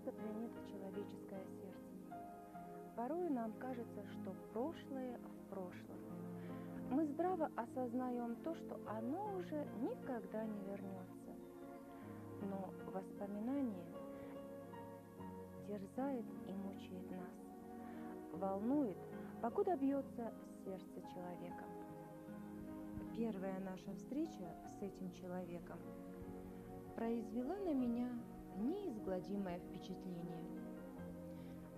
часто пленит человеческое сердце. Порой нам кажется, что прошлое в прошлом. Мы здраво осознаем то, что оно уже никогда не вернется. Но воспоминание терзает и мучает нас, волнует, покуда бьется сердце человека. Первая наша встреча с этим человеком произвела на меня неизгладимое впечатление.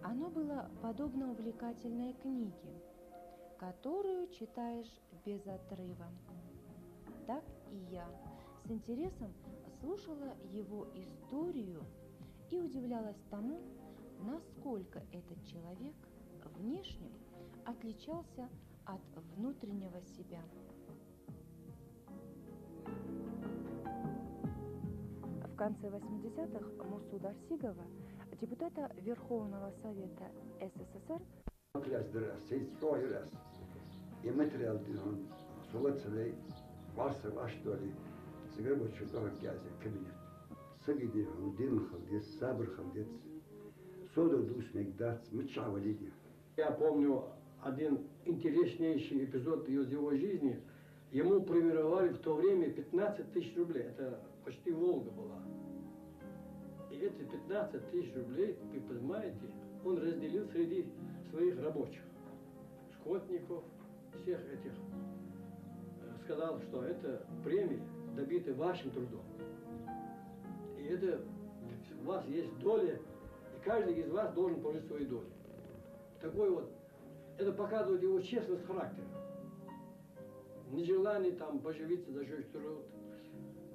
Оно было подобно увлекательной книге, которую читаешь без отрыва. Так и я с интересом слушала его историю и удивлялась тому, насколько этот человек внешне отличался от внутреннего себя. В конце 80-х Мусу Дарсигова, депутата Верховного Совета СССР, и материал солоцелей варса ваштоли сгребочу того кязя кабинет сагиди он дин халдец сабр халдец содо душник дац мчавалиди. Я помню один интереснейший эпизод из его жизни. Ему премировали в то время 15 тысяч рублей. Это почти Волга была. И эти 15 тысяч рублей, вы понимаете, он разделил среди своих рабочих, шкотников, всех этих. Сказал, что это премия, добита вашим трудом. И это у вас есть доля, и каждый из вас должен положить свою долю. Такой вот, это показывает его честность характера. Нежелание там поживиться за счет труд.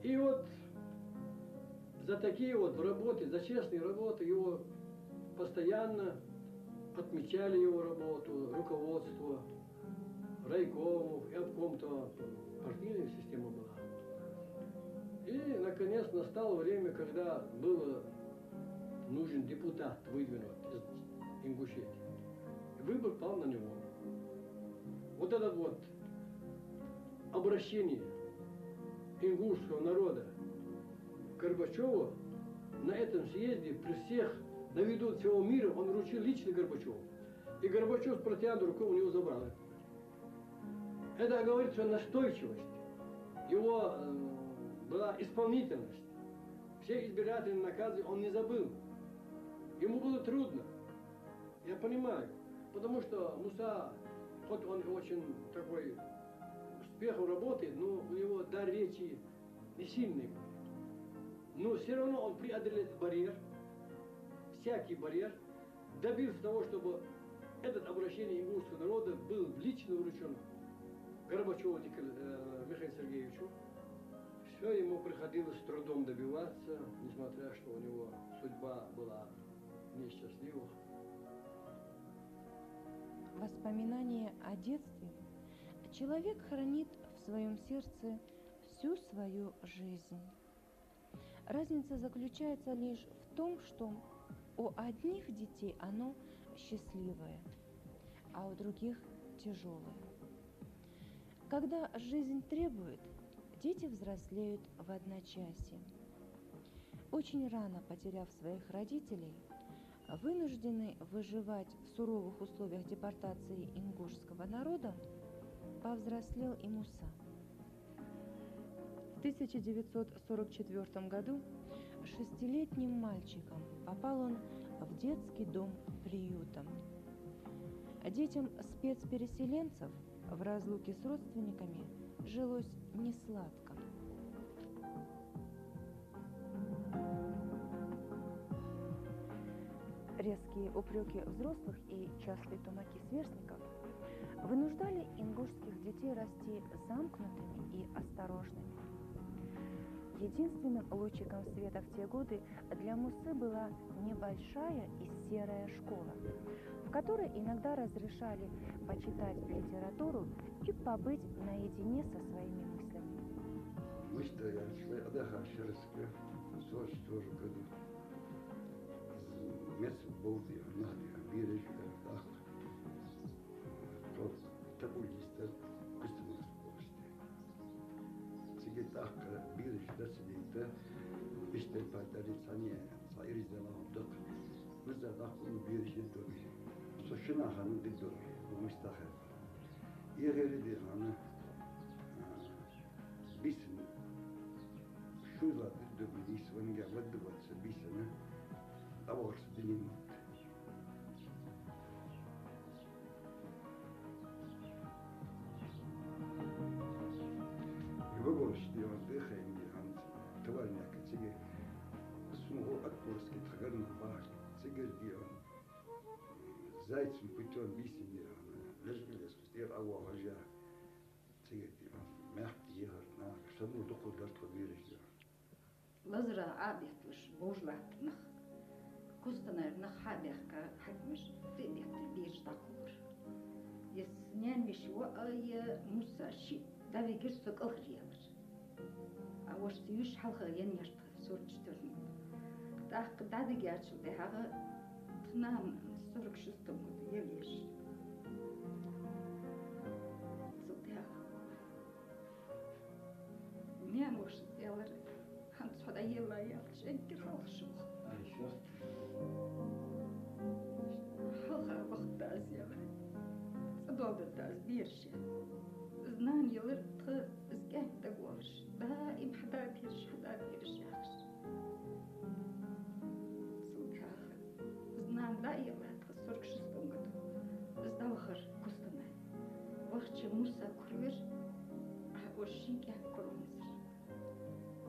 И вот за такие вот работы, за честные работы его постоянно отмечали его работу, руководство, райкомов и обком-то партийная система была. И, наконец, настало время, когда было нужен депутат выдвинут из Ингушетии. И выбор пал на него. Вот это вот обращение ингушского народа к Горбачеву на этом съезде при всех на виду всего мира он вручил лично Горбачеву. И Горбачев с протянутой рукой у него забрал. Это говорит о настойчивости, его была исполнительность. Все избирательные наказы он не забыл. Ему было трудно. Я понимаю. Потому что Муса, хоть он очень такой успехом работает, но у него дар речи не сильный был. Но все равно он преодолел этот барьер, всякий барьер, добился того, чтобы это обращение ингушского народа было лично вручено Горбачеву Михаилу Сергеевичу. Все ему приходилось с трудом добиваться, несмотря что у него судьба была несчастлива. Воспоминания о детстве человек хранит в своем сердце всю свою жизнь. Разница заключается лишь в том, что у одних детей оно счастливое, а у других тяжелое. Когда жизнь требует, дети взрослеют в одночасье. Очень рано потеряв своих родителей, вынужденный выживать в суровых условиях депортации ингушского народа, повзрослел и Муса. В 1944 году 6-летним мальчиком попал он в детский дом приютом. Детям спецпереселенцев в разлуке с родственниками жилось несладко. Резкие упреки взрослых и частые тумаки сверстников вынуждали ингушских детей расти замкнутыми и осторожными. Единственным лучиком света в те годы для Мусы была небольшая и серая школа, в которой иногда разрешали почитать литературу и побыть наедине со своими мыслями. Мы стояли, отдыхали в 44 году. Месяц был, берег, так. Тот табулиста, кустовый спорт. Сега так, берег, да сидит, биште патери, сани, сайризела, док. Biz de takımı bir şey dönüyor. Soşuna hanım bir dönüyor. Bu müstahil. Yeri de hanı bisin şu zaten dönüyor. İsvenin geldi varsa bisine avarsı dilim. Yuvagos diyor de khayım han tavarnya kaçıge اسمه أكبر سكت خجلنا بعض سجل دي زايد سمكتون بيسي دي لازم كتير أول حاجة سجل دي ما يحكي هرنا شنو دخل قلت كبيرة دي لزرا عابيت وش بوجلات نخ كستنا نخ حابيخ حجمش تبيت البيش تقور يسنين مش وقاي موسى شي دا بيجرس فك أخريامر أوش تيوش حلقة ينيرت سورج ترني تاق دادي جاتشو دي هاغا تنام سورك شستم يليش صدي هاغا ميان وش يالر هانت حدا يلا يالش انكر هالشو حلقة وقت تاز يالر صدوغ تاز بيرشي زنان يالر تخ ازقاك تقوش دائم حدا بيرش حدا بيرش يالش لا يلا تخسرك شستون قدو ازدوخر كستنا وقت موسى كرير وشيك كرونزر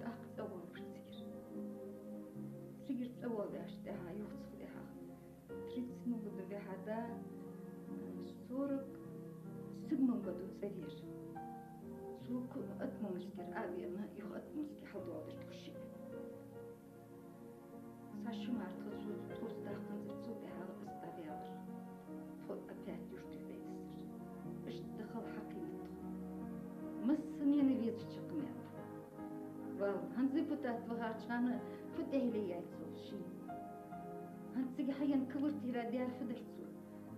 داق زوال برسير سير زوال داش دها يوخصف دها تريد سنو قدو بهذا صورك سبنو قدو زرير سوك أتمو مسكر آبيرنا يخ أتمو مسكر حدو عدر تخشي ساشو مارتو توز داقن زرتو بها استابيالر فوق أبيات يشتي بيسر اشتغل حقيقته مسن ينبيت شقميات هنزي بوتات وغاتشانا فدهلي يايتسو شي هنزي حيان كورتي را ديال فدرتسو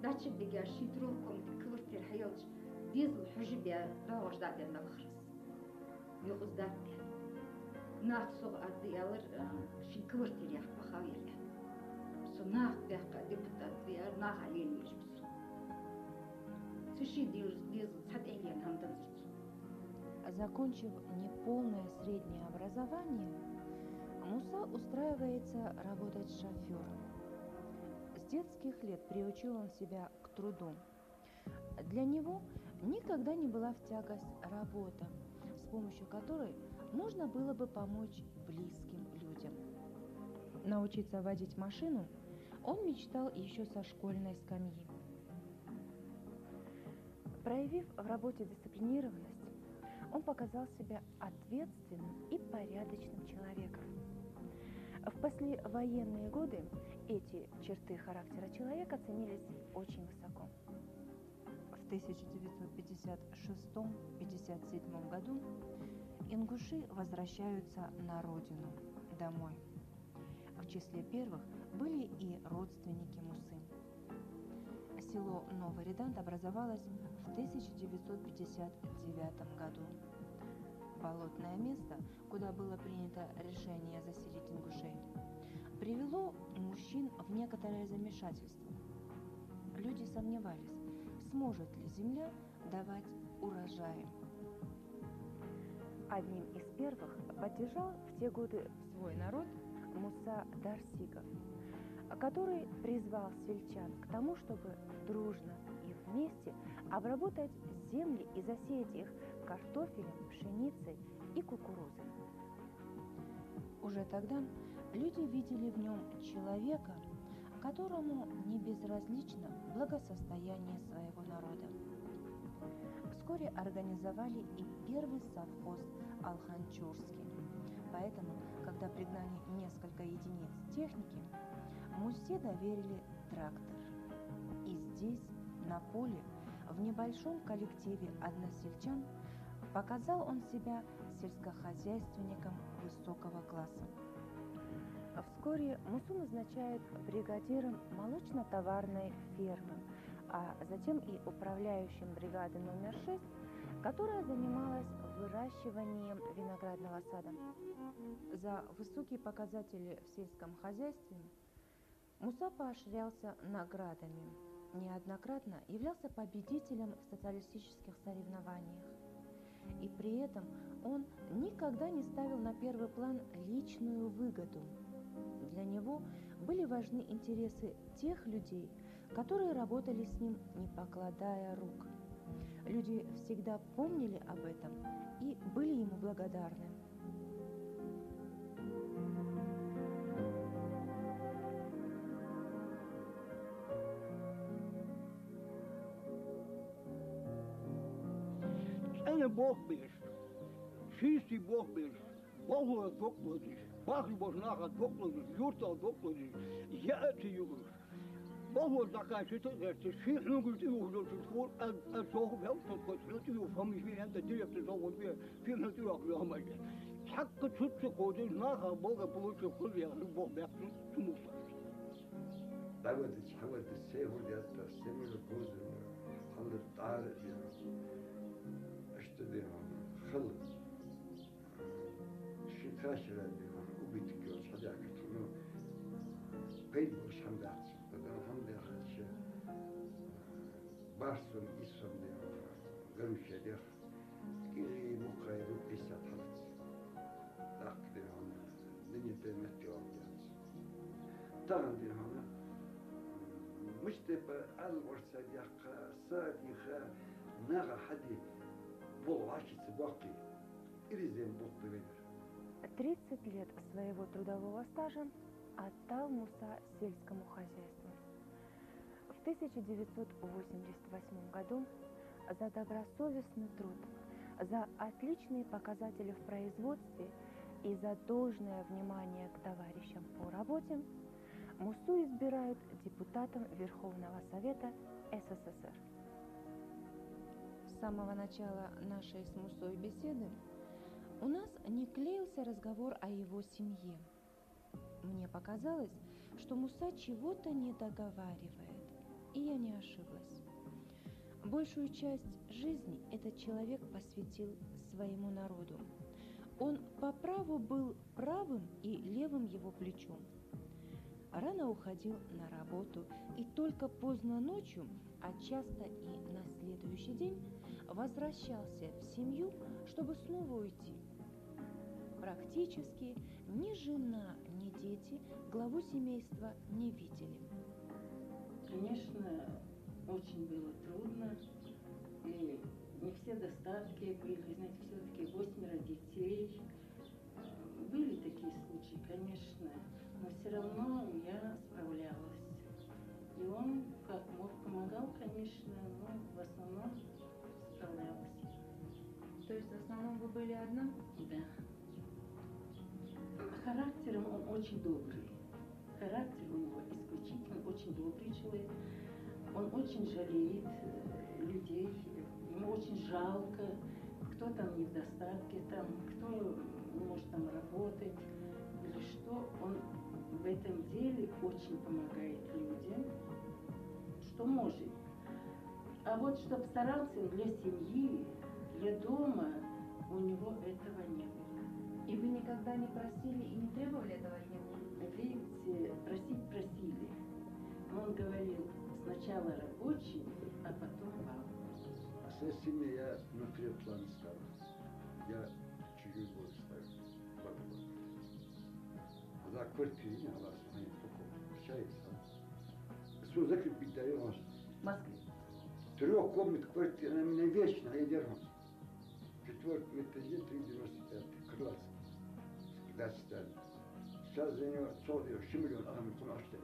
داتش بيجا شي تروكم كورتي حيوتش ديز الحجب يا راوش دابيا نبخرس يوخز دابيا ناقصو أديالر شي كورتي ريح بخاوير ناق بيحقا ديبوتات بيار ناق علينا يجبسو سوشي ديز цат эльян хандансу. Закончив неполное среднее образование, Муса устраивается работать шофером. С детских лет приучил он себя к труду. Для него никогда не была в тягость работа, с помощью которой можно было бы помочь близким людям. Научиться водить машину он мечтал еще со школьной скамьи. Проявив в работе дисциплинированность, он показал себя ответственным и порядочным человеком. В послевоенные годы эти черты характера человека ценились очень высоко. В 1956-57 году ингуши возвращаются на родину, домой. В числе первых были и родственники Мусы. Село Новый Редант образовалось в 1959 году. Болотное место, куда было принято решение заселить ингушей, привело мужчин в некоторое замешательство. Люди сомневались, сможет ли земля давать урожаи. Одним из первых поддержал в те годы свой народ Муса Дарсига, который призвал сельчан к тому, чтобы дружно и вместе обработать земли и засеять их картофелем, пшеницей и кукурузой. Уже тогда люди видели в нем человека, которому не безразлично благосостояние своего народа. Вскоре организовали и первый совхоз Алханчурский. Поэтому, когда пригнали несколько единиц техники, Мусе доверили трактор. И здесь, на поле, в небольшом коллективе односельчан, показал он себя сельскохозяйственником высокого класса. Вскоре Мусу назначают бригадиром молочно-товарной фермы, а затем и управляющим бригады номер 6, которая занималась выращиванием виноградного сада. За высокие показатели в сельском хозяйстве Муса поощрялся наградами, неоднократно являлся победителем в социалистических соревнованиях. И при этом он никогда не ставил на первый план личную выгоду. Для него были важны интересы тех людей, которые работали с ним, не покладая рук. Люди всегда помнили об этом и были ему благодарны. Ene Bog bilir. Şiisi Bog bilir. Balığa topladır. Bakır boşnağa topladır. Yurtta topladır. Yağıtı yürür. Balığa zakâşı tezertir. Şii'nin gültü yuhlutur. Skol az soğuk yavşat koçlutu yufamış bir hem de direkte soğuk bir filmde yuhlu amacı. Hakkı tutsu kodu naha balığa buluşu kul yağlı Bog beksin sumuklar. دعوت حوت السيف ديالتا السمير الكوز خل الطارق اشتديهم خل شكاشرة ديهم وبيتكيوز حداك تنو بيد مش حمدات بدل حمدات شيء بارسون إسم ديهم قالوا شيء ديخ كيري مقاير وقيسات حلت داك ديهم دنيا تمتيهم ديالت تاغن ديهم مش تبقى الورسة ديقة صادقة ناغا حدي بول عاشت باقي إرزين بوطي بيدر. 30 лет своего трудового стажа отдал Муса сельскому хозяйству. В 1988 году за добросовестный труд, за отличные показатели в производстве и за должное внимание к товарищам по работе Мусу избирают депутатом Верховного Совета СССР. С самого начала нашей с Мусой беседы у нас не клеился разговор о его семье. Мне показалось, что Муса чего-то не договаривает, и я не ошиблась. Большую часть жизни этот человек посвятил своему народу. Он по праву был правым и левым его плечом. Рано уходил на работу и только поздно ночью, а часто и на следующий день, возвращался в семью, чтобы снова уйти. Практически ни жена, ни дети главу семейства не видели. Конечно, очень было трудно, и не все достатки были, знаете, все-таки 8 детей. Были такие случаи, конечно, но все равно я справлялась. И он, как мог, помогал, конечно, но в основном справлялась. То есть в основном вы были одна? Да. Характером он очень добрый. Характер у него исключительно очень добрый человек. Он очень жалеет людей, ему очень жалко, кто там не в достатке, там, кто не может там работать или что. Он в этом деле очень помогает людям, что может. А вот чтобы старался для семьи, для дома, у него этого не было. И вы никогда не просили и не требовали этого от него? Видите, просили. Но он говорил, сначала рабочий, а потом вам. Сессиями я внутри плана ставил. Я чужой был ставил. За квартире, а вас не получается. Что закрепить даем вас? В Москве. 3 комнат квартира, она меня вечно, я держу. 4-й этаже, 395, крылатский. Когда стали. Сейчас за него целый 6 миллионов, а мы там аж так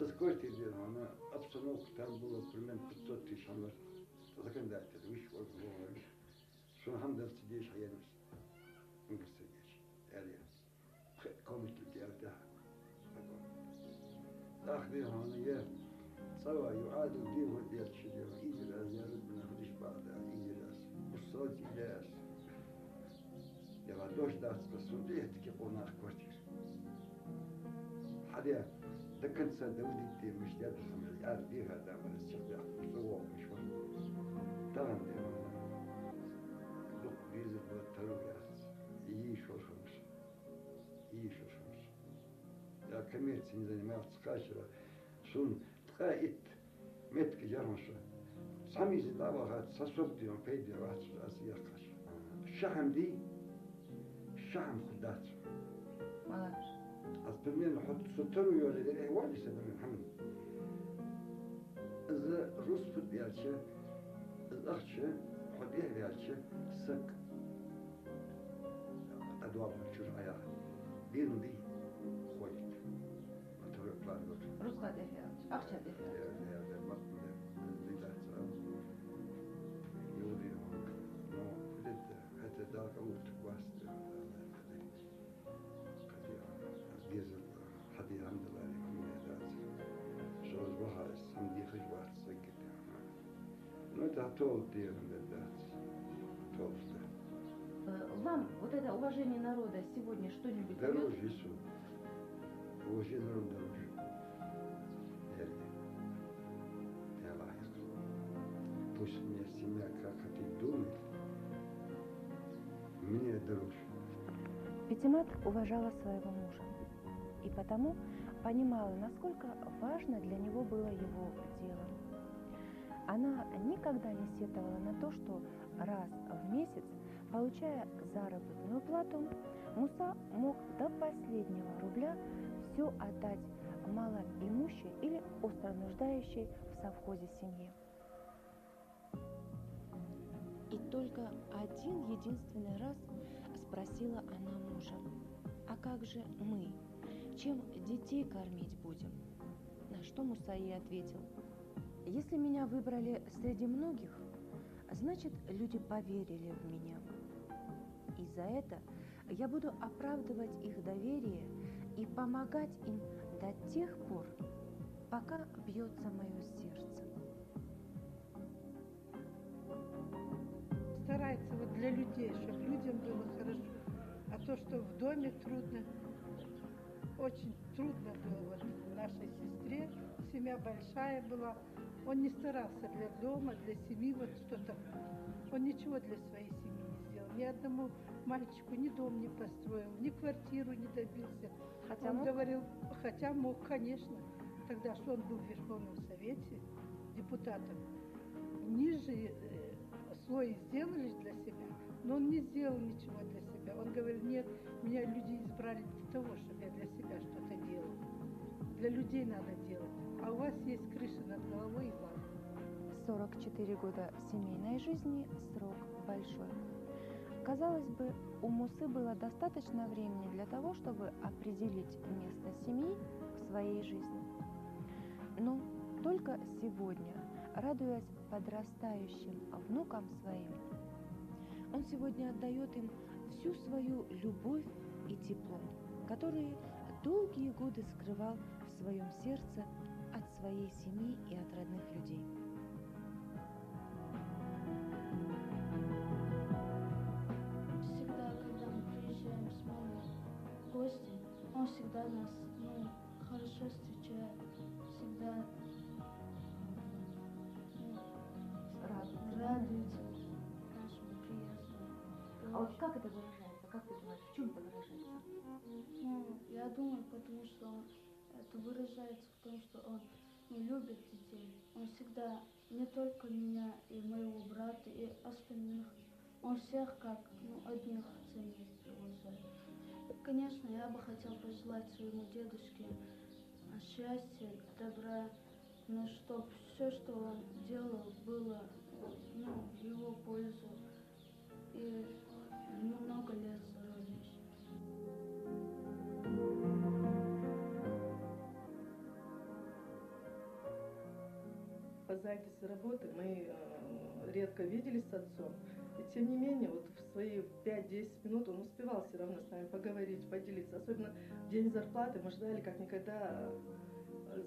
из квартиры делала, она обстановка там была примерно 500 тысяч, она законодатель, вышел, говорит, что нам дал сидишь, а я не сидишь, я комнату делала, أخذها هنا سواء يعادل ديه وديت شديه إيجي لاس يا ربنا خدش بعدها إيجي لاس والصوت لاس يا دوش داس بس وديه تكيقونا كوارتير حديا دكان سادودي تي مش ديال الحمل يعرف ديه هذا من السبع صواب مش فاهم تمام ديه دوك بيزل والترويات يعيشوا الخمس Я коммерцией не занимался, скачивал. Сон траит метки жармаша. Сами задавал, сособ дион пейди вас азиякаш. Шахам ди, шахам худат. Молодец. أصبرني نحط ستر ويولد إيه واجد سبب محمد إذا رصف بيالشة الأخشة حد إيه بيالشة سك أدوار شو عيا بين دي خويت ما تروح بلاد بس Rusqa defiyat, akça defiyat. يا مطلع زيدات يودي هون ما بدت حتى ذاك أمور تقواست جزء حدي الحمد لله يكون هذا شو أصبح الحمد خجوات سجد متى طول دير من الذات طول Вам вот это уважение народа сегодня что-нибудь дает? дороже Иисус очень народ дороже я лайк пусть мне семья как ты думает мне дороже. Пятимат уважала своего мужа и потому понимала, насколько важно для него было его дело. Она никогда не сетовала на то, что раз в месяц, получая заработную плату, Муса мог до последнего рубля все отдать малоимущей или остро нуждающей в совхозе семье. И только один единственный раз спросила она мужа: «А как же мы? Чем детей кормить будем?» На что Муса ей ответил: «Если меня выбрали среди многих, значит, люди поверили в меня. И за это я буду оправдывать их доверие и помогать им до тех пор, пока бьется мое сердце». Старается вот для людей, чтобы людям было хорошо. А то, что в доме трудно, очень трудно было вот нашей сестре, семья большая была. Он не старался для дома, для семьи, вот что-то. Он ничего для своей семьи не сделал. Ни одному мальчику ни дом не построил, ни квартиру не добился. Хотя Он мог? говорил, хотя мог, конечно. Тогда что он был в Верховном Совете депутатом. Ниже слой сделали для себя, но он не сделал ничего для себя. Он говорит: нет, меня люди избрали для того, чтобы я для себя что-то делал. Для людей надо делать. А у вас есть крыша над головой и вам. 44 года семейной жизни – срок большой. Казалось бы, у Мусы было достаточно времени для того, чтобы определить место семьи в своей жизни. Но только сегодня, радуясь подрастающим внукам своим, он сегодня отдает им всю свою любовь и тепло, которые долгие годы скрывал в своем сердце от своей семьи и от родных людей. Всегда, когда мы приезжаем с мамой в гости, он всегда нас хорошо встречает, всегда радуется нашему приезду. А вот как это выражается? Как ты думаешь, в чем это выражается? Я думаю, потому что это выражается в том, что он любит детей. Он всегда, не только меня и моего брата, и остальных, он всех как одних ценит, уважает. Конечно, я бы хотел пожелать своему дедушке счастья, добра, но чтобы все, что он делал, было в его пользу и много лет здоровья. По записи работы мы редко виделись с отцом. И тем не менее, вот в свои 5-10 минут он успевал все равно с нами поговорить, поделиться. Особенно в день зарплаты мы ждали как никогда.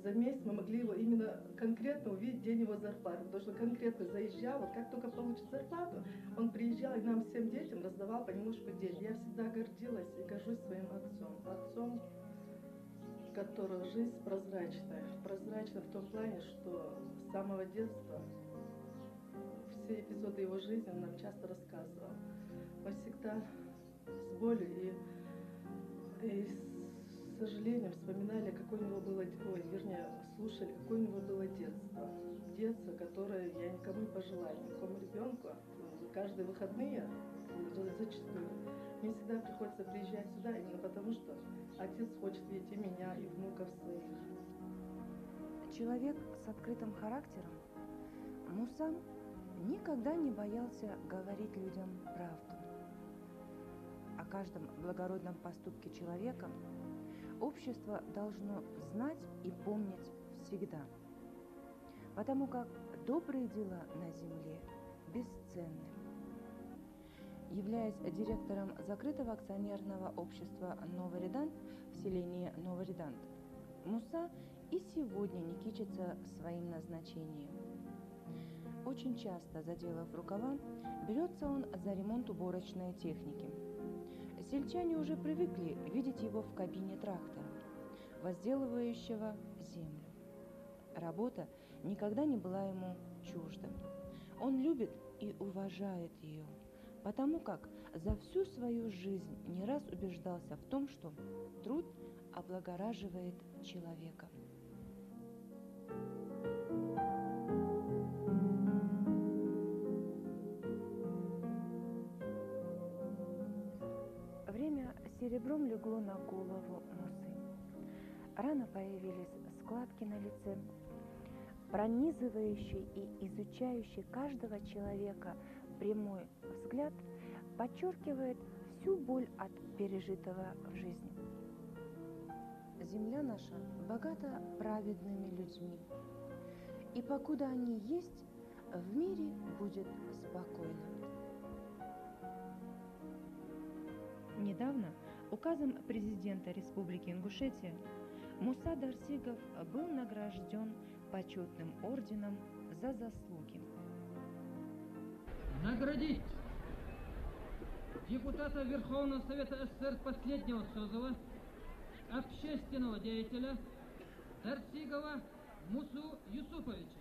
За месяц мы могли его именно конкретно увидеть день его зарплаты. Потому что конкретно заезжал, вот как только получит зарплату, он приезжал и нам всем детям раздавал понемножку денег. Я всегда гордилась и горжусь своим отцом. Отцом, у которого жизнь прозрачная. Прозрачна в том плане, что с самого детства все эпизоды его жизни он нам часто рассказывал. Он всегда с болью и с сожалением вспоминали, какое у него было, ой, вернее, слушали, какое у него было детство. Детство, которое я никому не пожелаю, никакому ребенку. Каждые выходные, зачастую, мне всегда приходится приезжать сюда именно потому, что отец хочет видеть и меня, и внуков своих. Человек с открытым характером, Муса никогда не боялся говорить людям правду. О каждом благородном поступке человека общество должно знать и помнить всегда, потому как добрые дела на земле бесценны. Являясь директором закрытого акционерного общества «Новоридант» в селении Новоридант, Муса и сегодня не кичится своим назначением. Очень часто, заделав рукава, берется он за ремонт уборочной техники. Сельчане уже привыкли видеть его в кабине трактора, возделывающего землю. Работа никогда не была ему чужда. Он любит и уважает ее, потому как за всю свою жизнь не раз убеждался в том, что труд облагораживает человека. Время серебром легло на голову Мусы. Рано появились складки на лице. Пронизывающий и изучающий каждого человека прямой взгляд подчеркивает всю боль от пережитого в жизни. Земля наша богата праведными людьми, и покуда они есть, в мире будет спокойно. Недавно указом президента Республики Ингушетия Муса Дарсигов был награжден почетным орденом за заслуги. Наградить депутата Верховного Совета СССР последнего созыва, общественного деятеля Дарсигова Мусу Юсуповича.